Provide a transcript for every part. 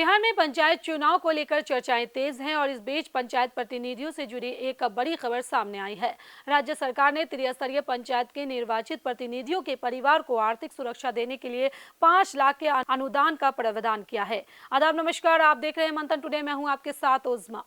बिहार में पंचायत चुनाव को लेकर चर्चाएं तेज हैं और इस बीच पंचायत प्रतिनिधियों से जुड़ी एक बड़ी खबर सामने आई है। राज्य सरकार ने त्रिस्तरीय पंचायत के निर्वाचित प्रतिनिधियों के परिवार को आर्थिक सुरक्षा देने के लिए 5 लाख के अनुदान का प्रावधान किया है। आदाब नमस्कार, आप देख रहे हैं मंथन टुडे। मैं हूं आपके साथ उज़मा।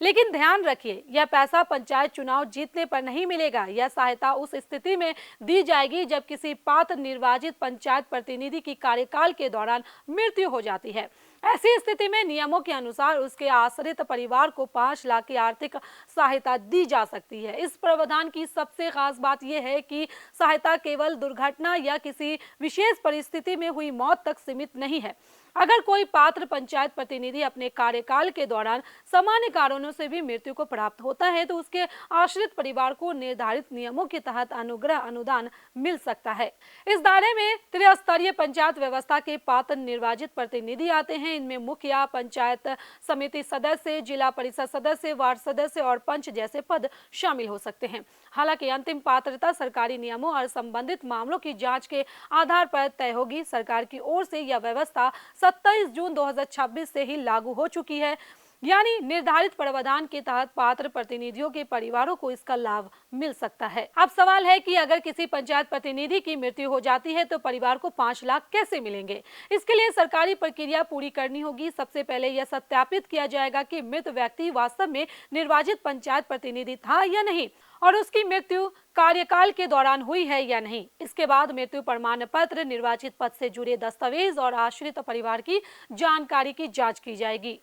लेकिन ध्यान रखिए, यह पैसा पंचायत चुनाव जीतने पर नहीं मिलेगा। यह सहायता उस स्थिति में दी जाएगी जब किसी पात्र निर्वाचित पंचायत प्रतिनिधि की कार्यकाल के दौरान मृत्यु हो जाती है। ऐसी स्थिति में नियमों के अनुसार उसके आश्रित परिवार को 5 लाख की आर्थिक सहायता दी जा सकती है। इस प्रावधान की सबसे खास बात यह है कि सहायता केवल दुर्घटना या किसी विशेष परिस्थिति में हुई मौत तक सीमित नहीं है। अगर कोई पात्र पंचायत प्रतिनिधि अपने कार्यकाल के दौरान सामान्य कारणों से भी मृत्यु को प्राप्त होता है तो उसके आश्रित परिवार को निर्धारित नियमों के तहत अनुग्रह अनुदान मिल सकता है। इस दायरे में त्रिस्तरीय पंचायत व्यवस्था के पात्र निर्वाचित प्रतिनिधि आते हैं। इनमें मुखिया, पंचायत समिति सदस्य, जिला परिषद सदस्य, वार्ड सदस्य और पंच जैसे पद शामिल हो सकते हैं। हालांकि अंतिम पात्रता सरकारी नियमों और संबंधित मामलों की जांच के आधार पर तय होगी। सरकार की ओर से यह व्यवस्था 27 जून 2026 से ही लागू हो चुकी है, यानी निर्धारित प्रावधान के तहत पात्र प्रतिनिधियों के परिवारों को इसका लाभ मिल सकता है। अब सवाल है कि अगर किसी पंचायत प्रतिनिधि की मृत्यु हो जाती है तो परिवार को 5 लाख कैसे मिलेंगे? इसके लिए सरकारी प्रक्रिया पूरी करनी होगी। सबसे पहले यह सत्यापित किया जाएगा कि मृत व्यक्ति वास्तव में निर्वाचित पंचायत प्रतिनिधि था या नहीं और उसकी मृत्यु कार्यकाल के दौरान हुई है या नहीं। इसके बाद मृत्यु प्रमाण पत्र, निर्वाचित पद से जुड़े दस्तावेज और आश्रित परिवार की जानकारी की जांच की जाएगी।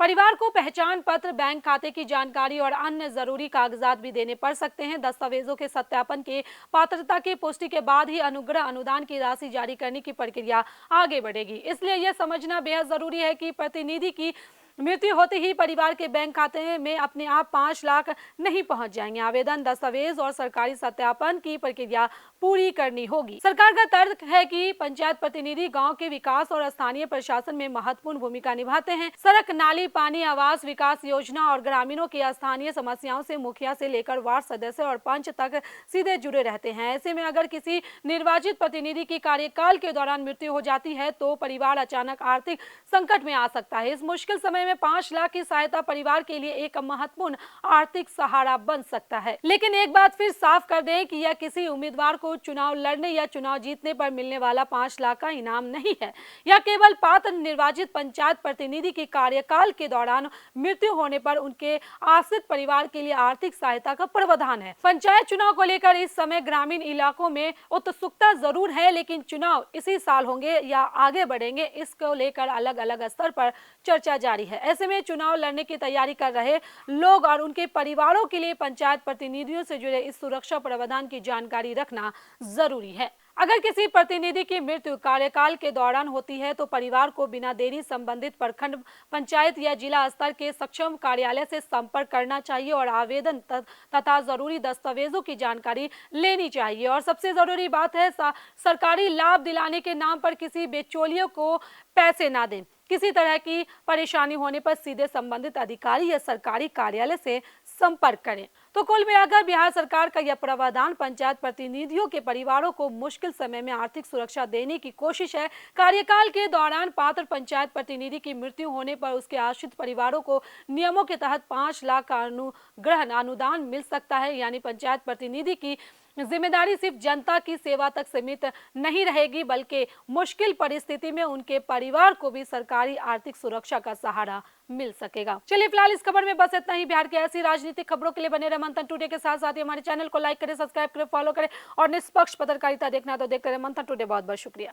परिवार को पहचान पत्र, बैंक खाते की जानकारी और अन्य जरूरी कागजात भी देने पड़ सकते हैं। दस्तावेजों के सत्यापन के पात्रता की पुष्टि के बाद ही अनुग्रह अनुदान की राशि जारी करने की प्रक्रिया आगे बढ़ेगी। इसलिए यह समझना बेहद जरूरी है कि प्रतिनिधि की मृत्यु होते ही परिवार के बैंक खाते में अपने आप 5 लाख नहीं पहुंच जाएंगे। आवेदन, दस्तावेज और सरकारी सत्यापन की प्रक्रिया पूरी करनी होगी। सरकार का तर्क है कि पंचायत प्रतिनिधि गांव के विकास और स्थानीय प्रशासन में महत्वपूर्ण भूमिका निभाते हैं। सड़क, नाली, पानी, आवास, विकास योजना और ग्रामीणों की स्थानीय समस्याओं से मुखिया से लेकर वार्ड सदस्य और पंच तक सीधे जुड़े रहते हैं। ऐसे में अगर किसी निर्वाचित प्रतिनिधि की कार्यकाल के दौरान मृत्यु हो जाती है तो परिवार अचानक आर्थिक संकट में आ सकता है। इस मुश्किल समय में 5 लाख की सहायता परिवार के लिए एक महत्वपूर्ण आर्थिक सहारा बन सकता है। लेकिन एक बात फिर साफ कर दें कि यह किसी उम्मीदवार को चुनाव लड़ने या चुनाव जीतने पर मिलने वाला 5 लाख का इनाम नहीं है। यह केवल पात्र निर्वाचित पंचायत प्रतिनिधि की कार्यकाल के दौरान मृत्यु होने पर उनके आश्रित परिवार के लिए आर्थिक सहायता का प्रावधान है। पंचायत चुनाव को लेकर इस समय ग्रामीण इलाकों में उत्सुकता जरूर है, लेकिन चुनाव इसी साल होंगे या आगे बढ़ेंगे, इसको लेकर अलग अलग स्तर पर चर्चा जारी है। ऐसे में चुनाव लड़ने की तैयारी कर रहे लोग और उनके परिवारों के लिए पंचायत प्रतिनिधियों से जुड़े इस सुरक्षा प्रावधान की जानकारी रखना जरूरी है। अगर किसी प्रतिनिधि की मृत्यु कार्यकाल के दौरान होती है तो परिवार को बिना देरी संबंधित प्रखंड पंचायत या जिला स्तर के सक्षम कार्यालय से संपर्क करना चाहिए और आवेदन तथा जरूरी दस्तावेजों की जानकारी लेनी चाहिए। और सबसे जरूरी बात है, सरकारी लाभ दिलाने के नाम पर किसी बिचौलियों को पैसे ना दें। किसी तरह की परेशानी होने पर सीधे संबंधित अधिकारी या सरकारी कार्यालय से संपर्क करें। तो कुल मिलाकर बिहार सरकार का यह प्रावधान पंचायत प्रतिनिधियों के परिवारों को मुश्किल समय में आर्थिक सुरक्षा देने की कोशिश है। कार्यकाल के दौरान पात्र पंचायत प्रतिनिधि की मृत्यु होने पर उसके आश्रित परिवारों को नियमों के तहत 5 लाख का अनुग्रह अनुदान मिल सकता है। यानी पंचायत प्रतिनिधि की जिम्मेदारी सिर्फ जनता की सेवा तक सीमित नहीं रहेगी, बल्कि मुश्किल परिस्थिति में उनके परिवार को भी सरकारी आर्थिक सुरक्षा का सहारा मिल सकेगा। चलिए फिलहाल इस खबर में बस इतना ही। बिहार की ऐसी राजनीतिक खबरों के लिए बने रहे मंथन टुडे के साथ साथ ही हमारे चैनल को लाइक करें, सब्सक्राइब करें, फॉलो करें और निष्पक्ष पत्रकारिता देखना तो देखते रहे मंथन टुडे। बहुत बहुत शुक्रिया।